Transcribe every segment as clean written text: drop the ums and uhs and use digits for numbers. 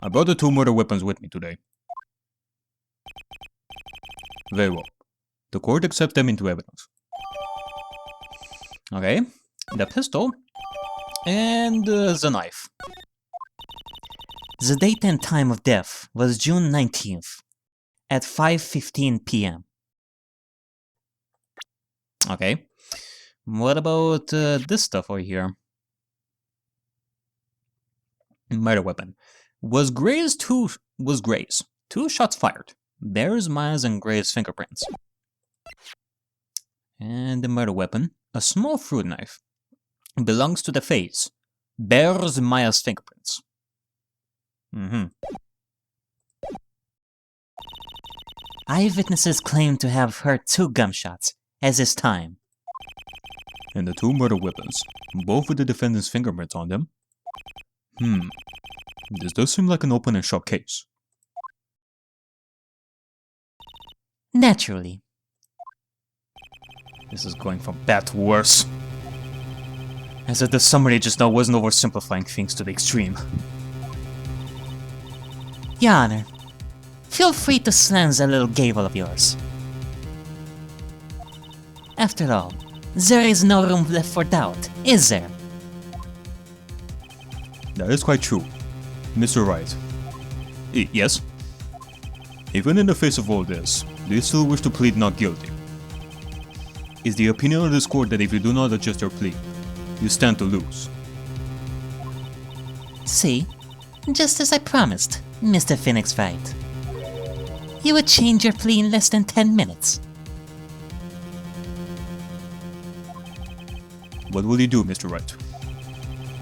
I brought the 2 murder weapons with me today. Very well. The court accepts them into evidence. Okay, the pistol and the knife. The date and time of death was June 19th at 5:15 p.m. Okay. What about this stuff over here? Murder weapon. Was Gray's 2 shots fired. Bears, Miles, and Gray's fingerprints. And the murder weapon, a small fruit knife. Belongs to the face. Bears, Miles' fingerprints. Eyewitnesses claim to have heard 2 gunshots at this time. And the 2 murder weapons, both with the defendant's fingerprints on them. This does seem like an open and shut case. Naturally. This is going from bad to worse. As if the summary just now wasn't oversimplifying things to the extreme. Your Honor, feel free to slam that little gavel of yours. After all, there is no room left for doubt, is there? That is quite true. Mr. Wright. Yes? Even in the face of all this, do you still wish to plead not guilty? Is the opinion of this court that if you do not adjust your plea, you stand to lose? See, just as I promised, Mr. Phoenix Wright. You would change your plea in less than 10 minutes. What will you do, Mr. Wright?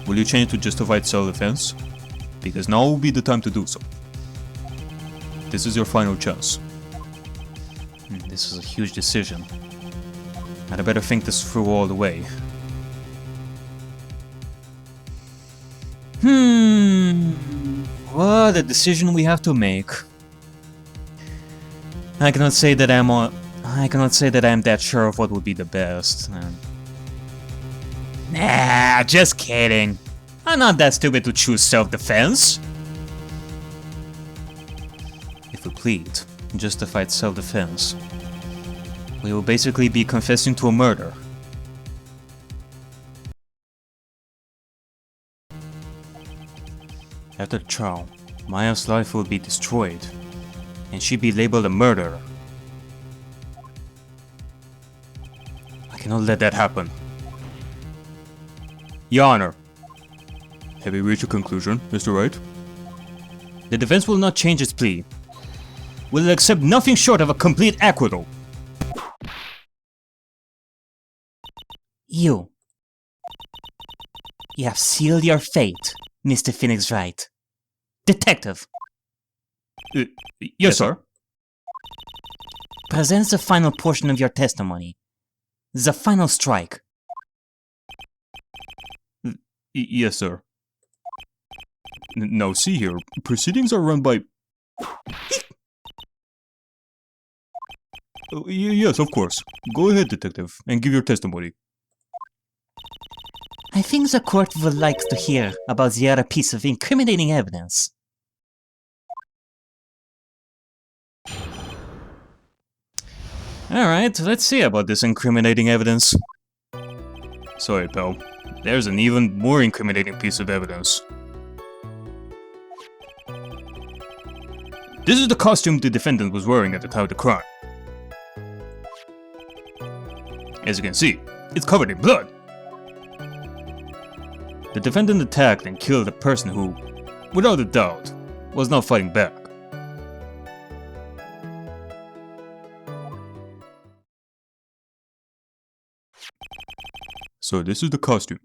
Will you change to justified self-defense? Because now will be the time to do so. This is your final chance. This is a huge decision. I'd better think this through all the way. What a decision we have to make. I cannot say that I'm that sure of what would be the best. Nah, just kidding. I'm not that stupid to choose self-defense. If we plead justified self-defense, we will basically be confessing to a murder. After the trial, Maya's life will be destroyed, and she'd be labeled a murderer. I cannot let that happen. Your Honor. Have you reached a conclusion, Mr. Wright? The defense will not change its plea. Will accept nothing short of a complete acquittal. You have sealed your fate, Mr. Phoenix Wright. Detective. Yes, sir. Present the final portion of your testimony. The final strike. Yes, sir. Now see here, proceedings are run by... Yes, of course. Go ahead, detective, and give your testimony. I think the court would like to hear about the other piece of incriminating evidence. Alright, let's see about this incriminating evidence. Sorry, pal. There's an even more incriminating piece of evidence. This is the costume the defendant was wearing at the time of the crime. As you can see, it's covered in blood. The defendant attacked and killed a person who, without a doubt, was not fighting back. So this is the costume.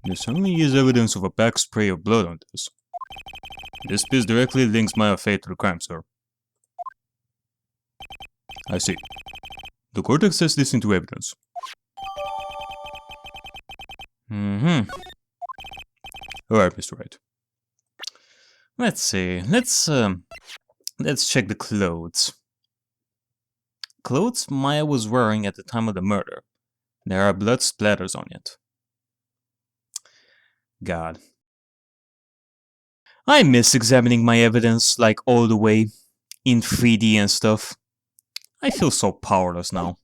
There certainly is evidence of a back spray of blood on this. This piece directly links Maya fate to the crime, sir. I see. The court accepts this into evidence. Alright, Mr. Wright. Let's see. Let's check the clothes. Clothes Maya was wearing at the time of the murder. There are blood splatters on it. God. I miss examining my evidence, like, all the way, in 3D and stuff. I feel so powerless now.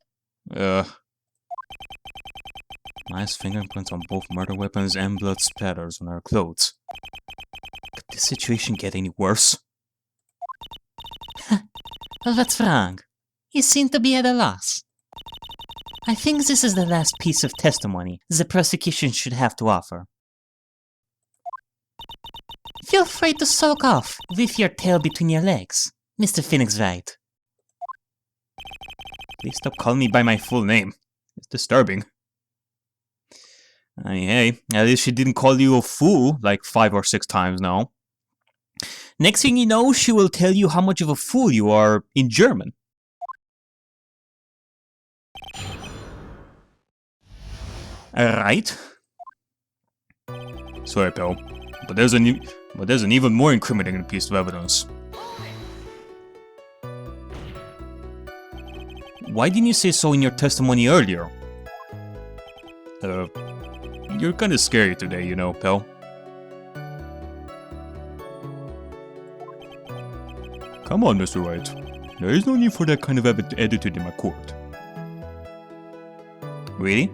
Nice fingerprints on both murder weapons and blood spatters on our clothes. Could this situation get any worse? What's wrong? You seem to be at a loss. I think this is the last piece of testimony the prosecution should have to offer. Feel free to sulk off with your tail between your legs, Mr. Phoenix Wright. Please stop calling me by my full name. It's disturbing. I mean, hey, at least she didn't call you a fool like 5 or 6 times now. Next thing you know, she will tell you how much of a fool you are in German. Right? Sorry, pal, but there's an even more incriminating piece of evidence. Why didn't you say so in your testimony earlier? You're kinda scary today, you know, pal. Come on, Mr. Wright. There is no need for that kind of attitude in my court. Really?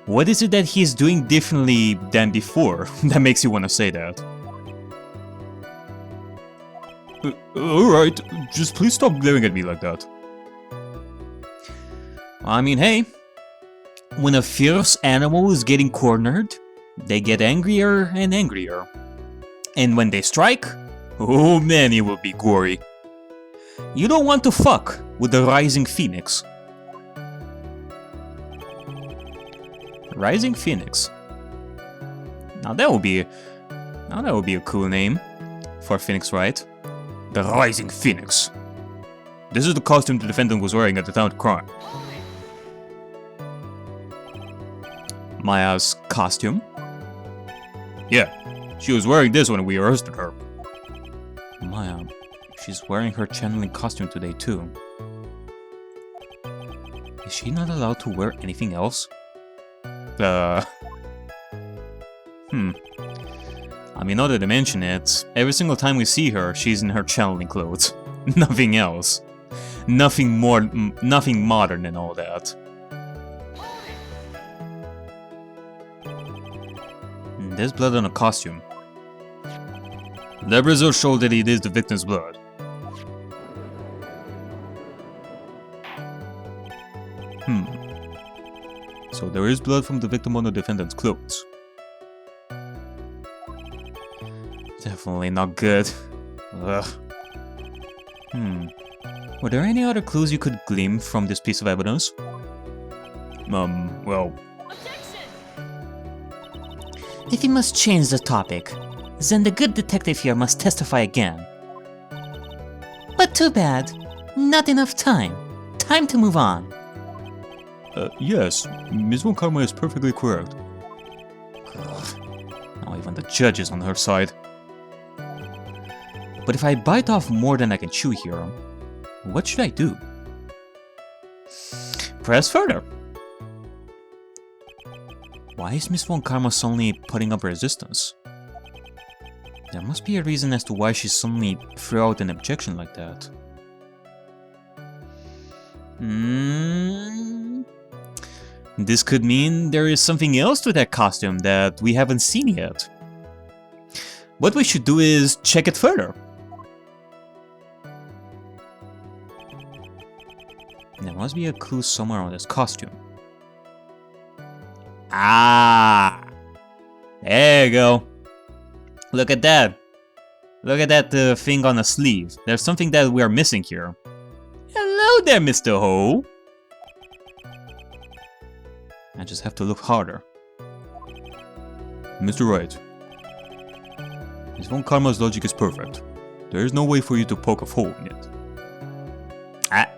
What is it that he's doing differently than before that makes you want to say that? Alright, just please stop glaring at me like that. I mean, hey, when a fierce animal is getting cornered, they get angrier and angrier. And when they strike, oh man, it will be gory. You don't want to fuck with the Rising Phoenix. Rising Phoenix. Now that would be a cool name for Phoenix Wright. The Rising Phoenix. This is the costume the defendant was wearing at the time of the crime. Maya's costume? Yeah, she was wearing this when we arrested her. Maya, she's wearing her channeling costume today too. Is she not allowed to wear anything else? I mean, now that I mention it, every single time we see her, she's in her channeling clothes. Nothing else. Nothing modern and all that. There's blood on a costume. Lab results show that it is the victim's blood. So there is blood from the victim on the defendant's clothes. Definitely not good. Ugh. Were there any other clues you could glean from this piece of evidence? Well... If you must change the topic, then the good detective here must testify again. But too bad. Not enough time. Time to move on. Yes, Ms. Von Karma is perfectly correct. Ugh. Now even the judge is on her side. But if I bite off more than I can chew here, what should I do? Press further. Why is Miss Von Karma suddenly putting up resistance? There must be a reason as to why she suddenly threw out an objection like that. This could mean there is something else to that costume that we haven't seen yet. What we should do is check it further. There must be a clue somewhere on this costume. Ah! There you go. Look at that. Look at that thing on the sleeve. There's something that we are missing here. Hello there, Mr. Ho. I just have to look harder. Mr. Wright. Miss Von Karma's logic is perfect. There is no way for you to poke a hole in it. Ah.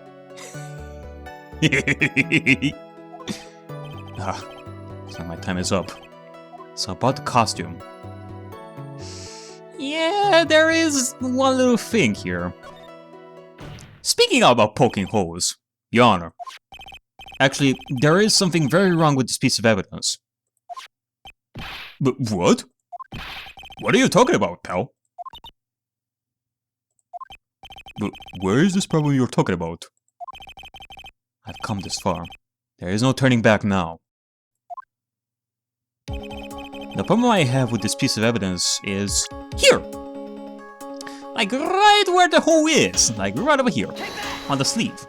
So my time is up. So about the costume. Yeah, there is one little thing here. Speaking about poking holes, Your Honor. Actually, there is something very wrong with this piece of evidence. But what? What are you talking about, pal? But where is this problem you're talking about? I've come this far. There is no turning back now. The problem I have with this piece of evidence is here! Like right where the hole is! Like right over here. On the sleeve.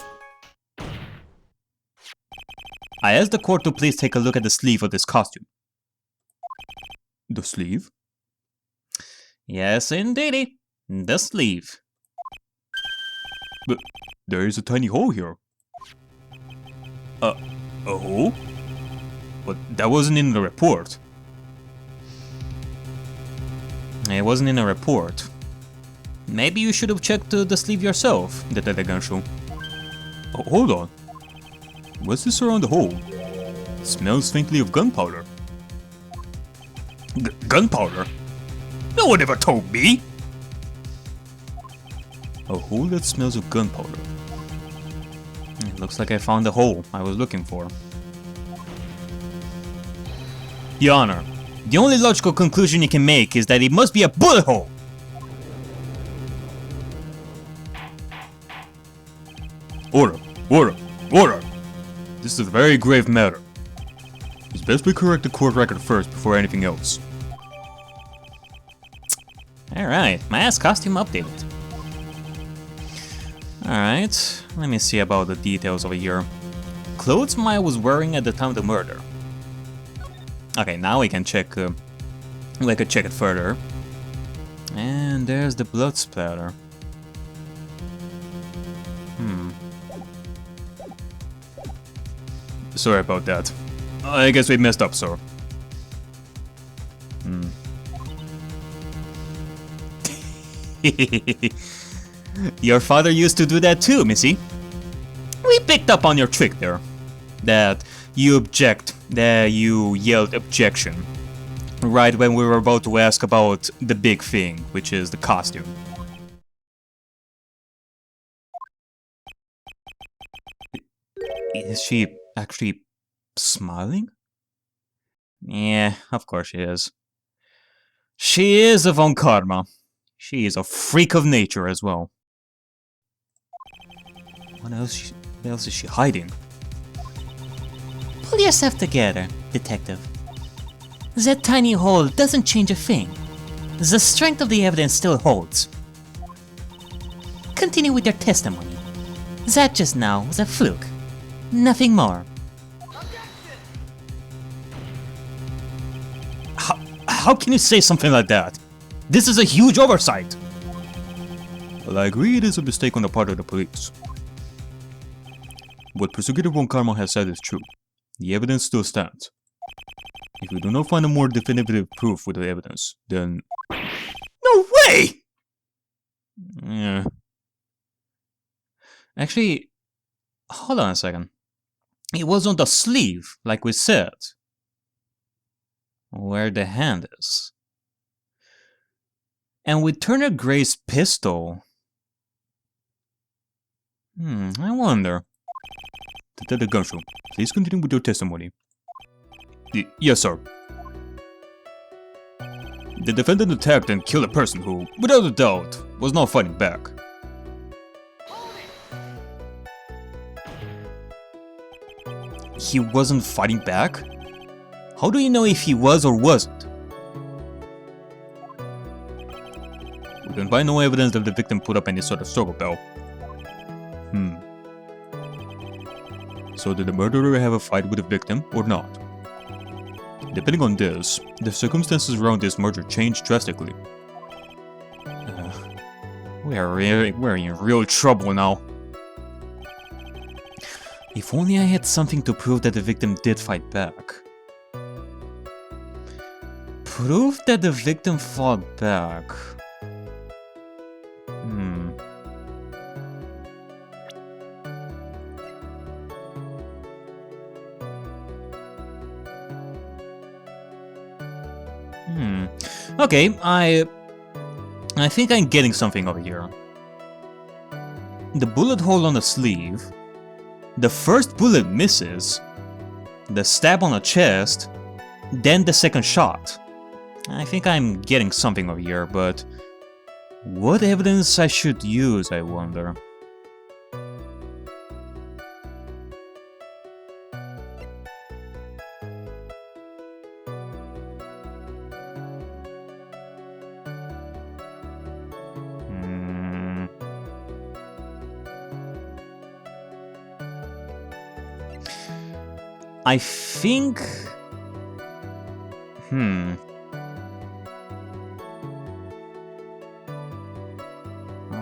I asked the court to please take a look at the sleeve of this costume. The sleeve? Yes, indeedy. The sleeve. But there is a tiny hole here. A hole? But that wasn't in the report. It wasn't in a report. Maybe you should have checked the sleeve yourself, Detective Ganshu. Oh, hold on. What's this around the hole? It smells faintly of gunpowder. Gunpowder? No one ever told me! A hole that smells of gunpowder. It looks like I found the hole I was looking for. Your Honor, the only logical conclusion you can make is that it must be a bullet hole! Order! Order! Order! This is a very grave matter. It's best we correct the court record first before anything else. Alright, my ass costume updated. Alright, let me see about the details over here. Clothes Maya was wearing at the time of the murder. Okay, now we can check, we could check it further. And there's the blood splatter. Sorry about that. I guess we messed up, sir. Your father used to do that too, Missy. We picked up on your trick there. That you yelled objection. Right when we were about to ask about the big thing, which is the costume. Is she actually smiling? Yeah, of course she is. She is a von Karma. She is a freak of nature as well. What else is she hiding? Pull yourself together, detective. That tiny hole doesn't change a thing. The strength of the evidence still holds. Continue with your testimony. That just now was a fluke. Nothing more. How can you say something like that? This is a huge oversight! Well, I agree it is a mistake on the part of the police. What Prosecutor von Karma has said is true. The evidence still stands. If we do not find a more definitive proof with the evidence, then... No way! Yeah. Actually, hold on a second. It was on the sleeve, like we said. Where the hand is. And with Turner Gray's pistol... I wonder. Detective Ganshu, please continue with your testimony. Yes, sir. The defendant attacked and killed a person who, without a doubt, was not fighting back. He wasn't fighting back? How do you know if he was or wasn't? We can find no evidence that the victim put up any sort of struggle, pal. So did the murderer have a fight with the victim or not? Depending on this, the circumstances around this murder changed drastically. We're in real trouble now. If only I had something to prove that the victim did fight back. Proof that the victim fought back. Okay, I think I'm getting something over here. The bullet hole on the sleeve. The first bullet misses. The stab on the chest. Then the second shot. I think I'm getting something over here, but what evidence I should use, I wonder. I think... Well,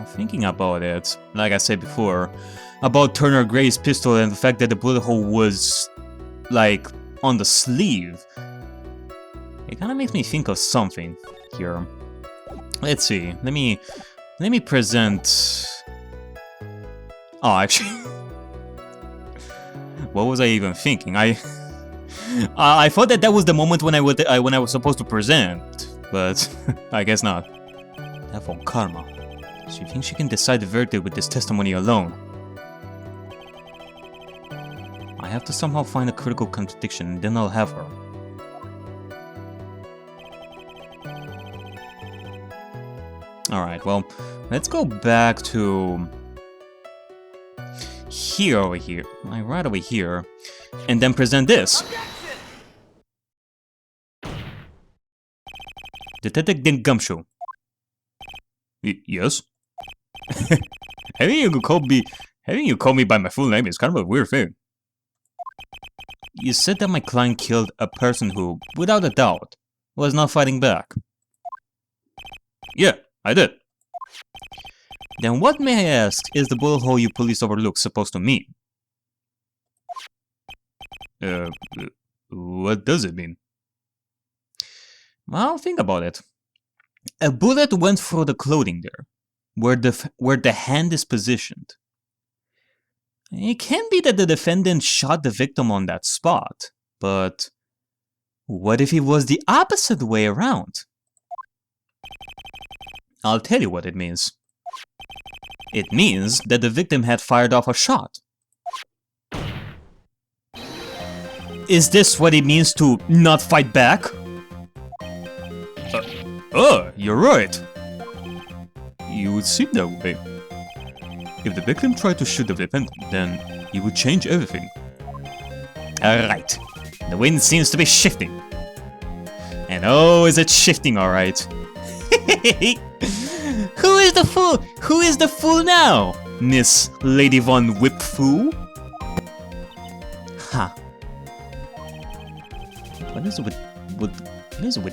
thinking about it, like I said before, about Turner Gray's pistol and the fact that the bullet hole was, like, on the sleeve, it kind of makes me think of something here. Let's see, let me present... Oh, actually... What was I even thinking? I thought that was the moment when I was supposed to present, but I guess not. That von Karma. She thinks she can decide the verdict with this testimony alone. I have to somehow find a critical contradiction, and then I'll have her. Alright, well, let's go back to... over here, like right over here, and then present this. Detective Gumshoe. Yes? having you call me by my full name is kind of a weird thing. You said that my client killed a person who, without a doubt, was not fighting back. Yeah, I did. Then what, may I ask, is the bullet hole you police overlooked supposed to mean? What does it mean? Well, think about it. A bullet went through the clothing there, where the hand is positioned. It can be that the defendant shot the victim on that spot, but what if it was the opposite way around? I'll tell you what it means. It means that the victim had fired off a shot. Is this what it means to not fight back? You're right. You would seem that way. If the victim tried to shoot the defendant, then it would change everything. Alright. The wind seems to be shifting. And oh, is it shifting alright. Who is the fool? Who is the fool now, Miss Lady Von Whipfoo? Ha. What is it with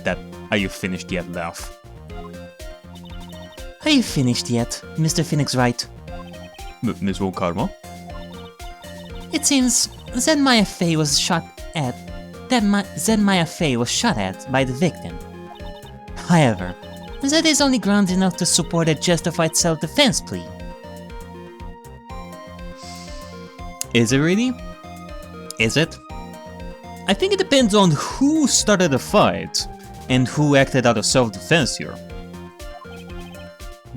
that "are you finished yet" laugh? Are you finished yet, Mr. Phoenix Wright? Miss Von Karma? It seems Zenmaya Fei was shot at. Zenmaya Fei was shot at by the victim. However, that is only grounds enough to support a justified self-defense plea. Is it really? Is it? I think it depends on who started the fight and who acted out of self-defense here.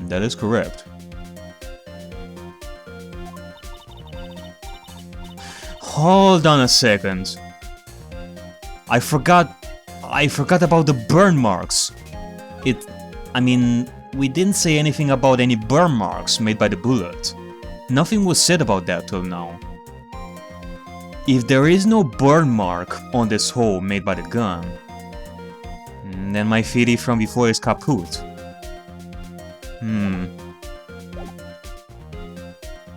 That is correct. Hold on a second. I forgot about the burn marks. We didn't say anything about any burn marks made by the bullet. Nothing was said about that till now. If there is no burn mark on this hole made by the gun, then my theory from before is kaput.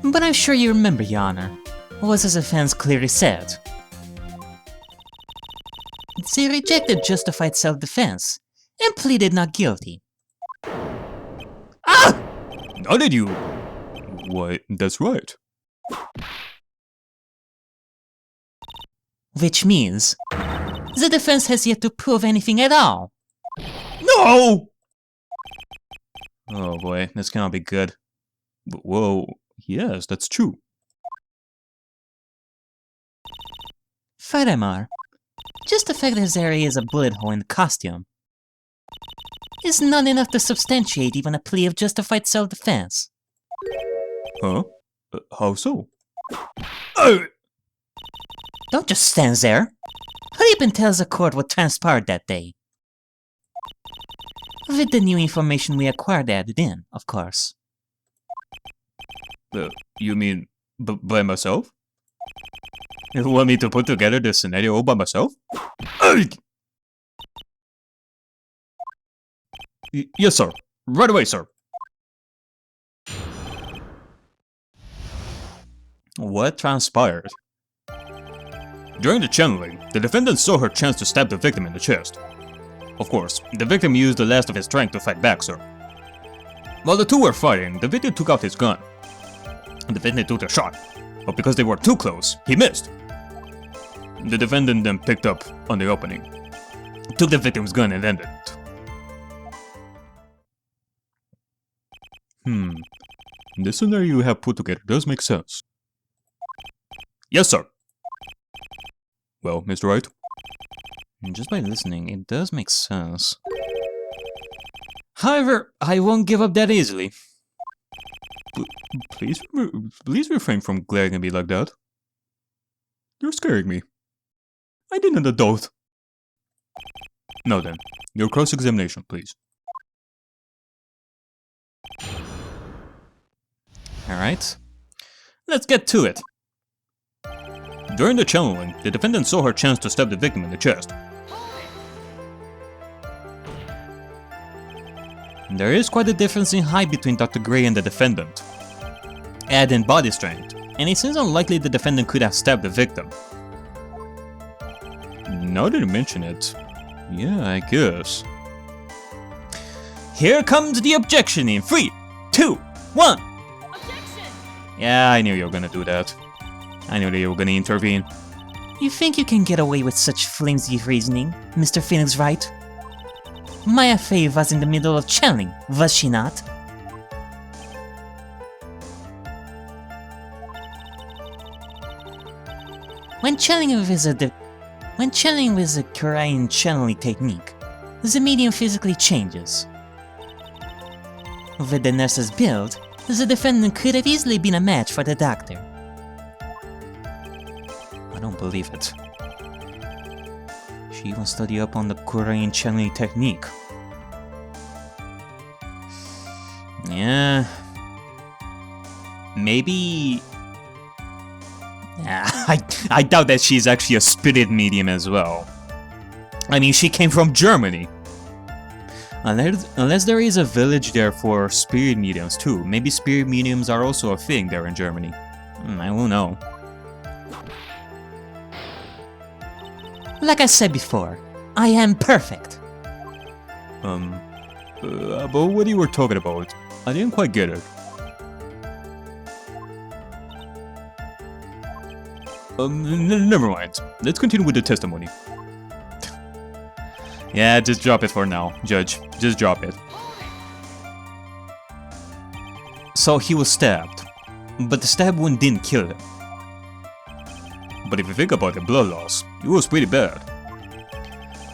But I'm sure you remember, Your Honor. Was as the fans clearly said. They rejected justified self-defense and pleaded not guilty. Ah! How did you? Why, that's right. Which means the defense has yet to prove anything at all. No! Oh boy, this cannot be good. Whoa, yes, that's true. Furthermore, just the fact that there is a bullet hole in the costume is not enough to substantiate even a plea of justified self-defense. Huh? How so? Don't just stand there. Hurry up and tell the court what transpired that day. With the new information we acquired added in, of course. You mean by myself? You want me to put together this scenario all by myself? Yes, sir. Right away, sir. What transpired? During the channeling, the defendant saw her chance to stab the victim in the chest. Of course, the victim used the last of his strength to fight back, sir. While the two were fighting, the victim took out his gun. The defendant took a shot, but because they were too close, he missed. The defendant then picked up on the opening, took the victim's gun and ended it. This scenario you have put together does make sense. Yes, sir. Well, Mr. Wright? Just by listening, it does make sense. However, I won't give up that easily. Please refrain from glaring at me like that. You're scaring me. I need an adult. Now then, your cross-examination, please. Alright. Let's get to it. During the channeling, the defendant saw her chance to stab the victim in the chest. There is quite a difference in height between Dr. Gray and the defendant. Add in body strength, and it seems unlikely the defendant could have stabbed the victim. Now that you mention it, yeah, I guess. Here comes the objection in 3, 2, 1! Objection! Yeah, I knew you were gonna do that. I knew that you were gonna intervene. You think you can get away with such flimsy reasoning, Mr. Phoenix Wright? Maya Fey was in the middle of channeling, was she not? When channeling with a Korean channeling technique, the medium physically changes. With the nurse's build, the defendant could have easily been a match for the doctor. I don't believe it. She even studied up on the Korean channeling technique. Yeah. Maybe... I doubt that she's actually a spirit medium as well. I mean, she came from Germany. Unless there is a village there for spirit mediums too. Maybe spirit mediums are also a thing there in Germany. I won't know. Like I said before, I am perfect. About what you were talking about, I didn't quite get it. Never mind. Let's continue with the testimony. Yeah, just drop it for now, Judge. Just drop it. So he was stabbed, but the stab wound didn't kill him. But if you think about the blood loss, it was pretty bad.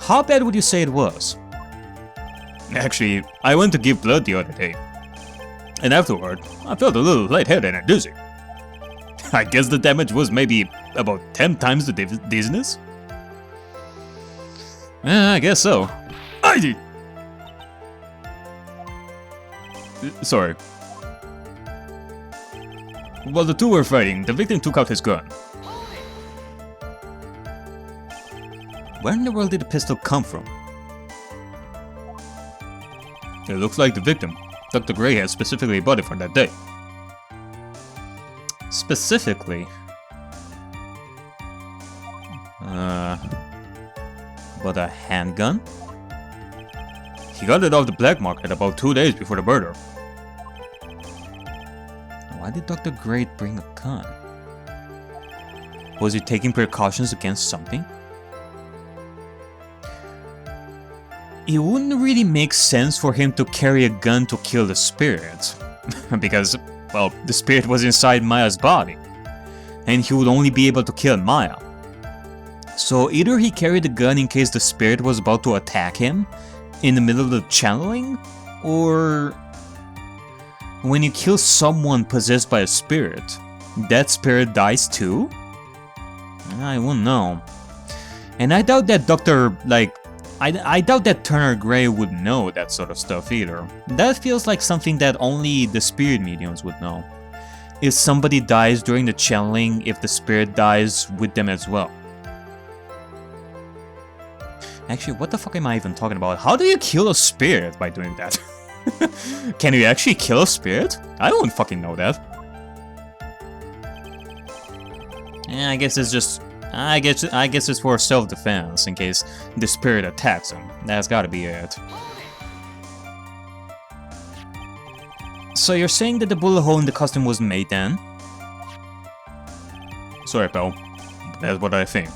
How bad would you say it was? Actually, I went to give blood the other day. And afterward, I felt a little lightheaded and dizzy. I guess the damage was maybe about 10 times the dizziness? I guess so. Sorry. While the two were fighting, the victim took out his gun. Where in the world did the pistol come from? It looks like the victim, Dr. Gray, had specifically bought it for that day. Specifically? But a handgun? He got it off the black market about 2 days before the murder. Why did Dr. Gray bring a gun? Was he taking precautions against something? It wouldn't really make sense for him to carry a gun to kill the spirit. Because, well, the spirit was inside Maya's body. And he would only be able to kill Maya. So either he carried the gun in case the spirit was about to attack him in the middle of the channeling, or when you kill someone possessed by a spirit, that spirit dies too? I won't know. And I doubt that Dr. I doubt that Turner Gray would know that sort of stuff either. That feels like something that only the spirit mediums would know. If somebody dies during the channeling, if the spirit dies with them as well. Actually, what the fuck am I even talking about? How do you kill a spirit by doing that? Can you actually kill a spirit? I don't fucking know that. Yeah, I guess it's just... I guess it's for self-defense, in case the spirit attacks him. That's gotta be it. So you're saying that the bullet hole in the costume was made then? Sorry, pal. That's what I think.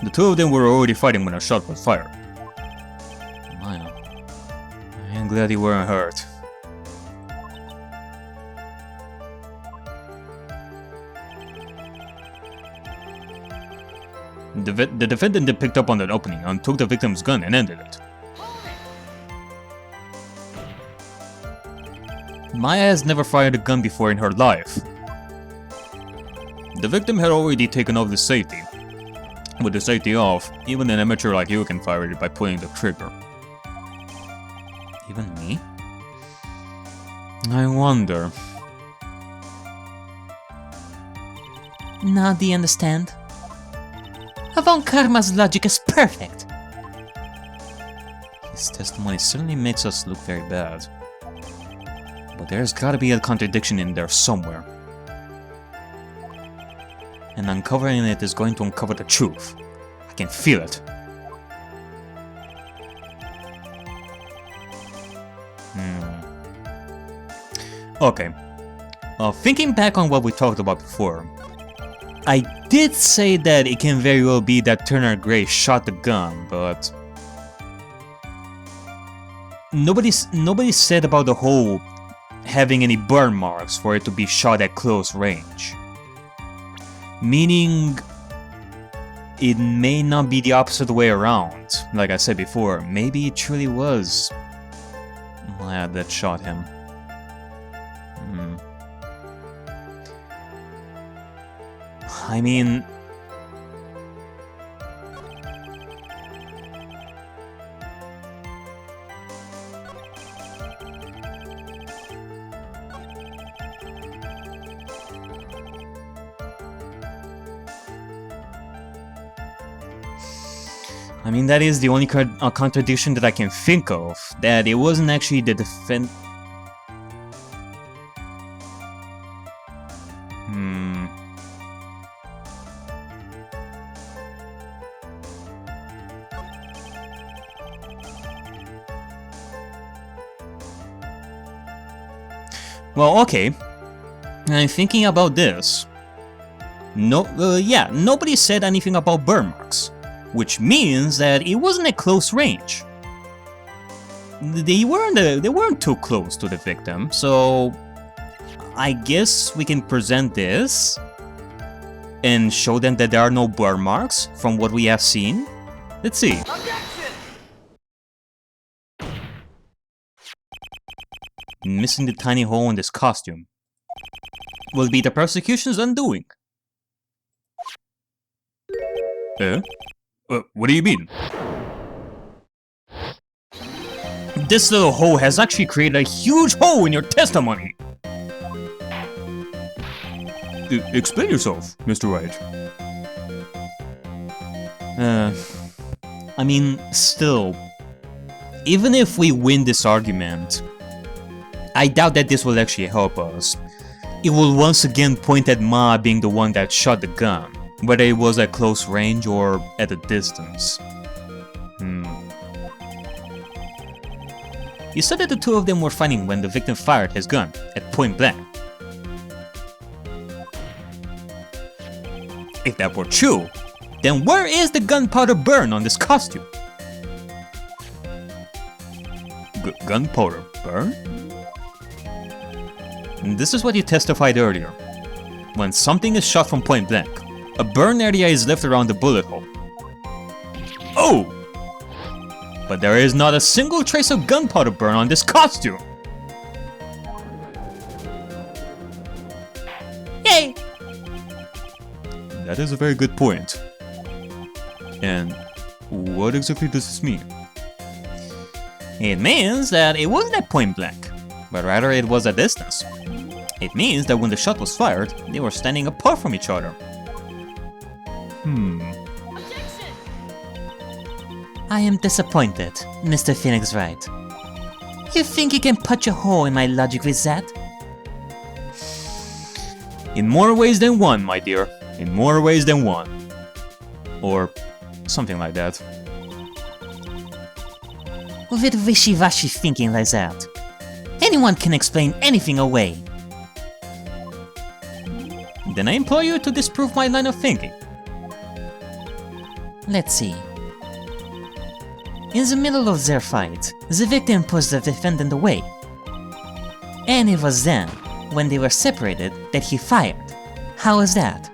The two of them were already fighting when a shot was fired. Wow. I'm glad you weren't hurt. The defendant then picked up on that opening and took the victim's gun and ended it. Maya has never fired a gun before in her life. The victim had already taken off the safety. With the safety off, even an amateur like you can fire it by pulling the trigger. Even me? I wonder. Now do you understand? Von Karma's logic is perfect. His testimony certainly makes us look very bad. But there's gotta be a contradiction in there somewhere. And uncovering it is going to uncover the truth. I can feel it. Okay. Thinking back on what we talked about before, I did say that it can very well be that Turner Gray shot the gun, but nobody said about the hole having any burn marks for it to be shot at close range. Meaning, it may not be the opposite way around. Like I said before, maybe it truly was Maya that shot him. I mean... that is the only contradiction that I can think of, that it wasn't actually the Well, okay. I'm thinking about this. Nobody said anything about burn marks, which means that it wasn't at close range. They weren't too close to the victim, so I guess we can present this and show them that there are no burn marks from what we have seen. Let's see. Missing the tiny hole in this costume will be the prosecution's undoing. What do you mean? This little hole has actually created a huge hole in your testimony! Explain yourself, Mr. Wright. I mean, still, even if we win this argument, I doubt that this will actually help us. It will once again point at Ma being the one that shot the gun, whether it was at close range or at a distance. You said that the two of them were fighting when the victim fired his gun, at point blank. If that were true, then where is the gunpowder burn on this costume? Gunpowder burn? This is what you testified earlier. When something is shot from point blank, a burn area is left around the bullet hole. Oh! But there is not a single trace of gunpowder burn on this costume! Yay! That is a very good point. And What exactly does this mean? It means that it wasn't at point blank, but rather it was at distance. It means that when the shot was fired, they were standing apart from each other. I am disappointed, Mr. Phoenix Wright. You think you can punch a hole in my logic with that? In more ways than one, my dear. In more ways than one. Or something like that. With wishy-washy thinking like that, anyone can explain anything away. Then I implore you to disprove my line of thinking. Let's see. In the middle of their fight, the victim pushed the defendant away. And it was then, when they were separated, that he fired. How is that?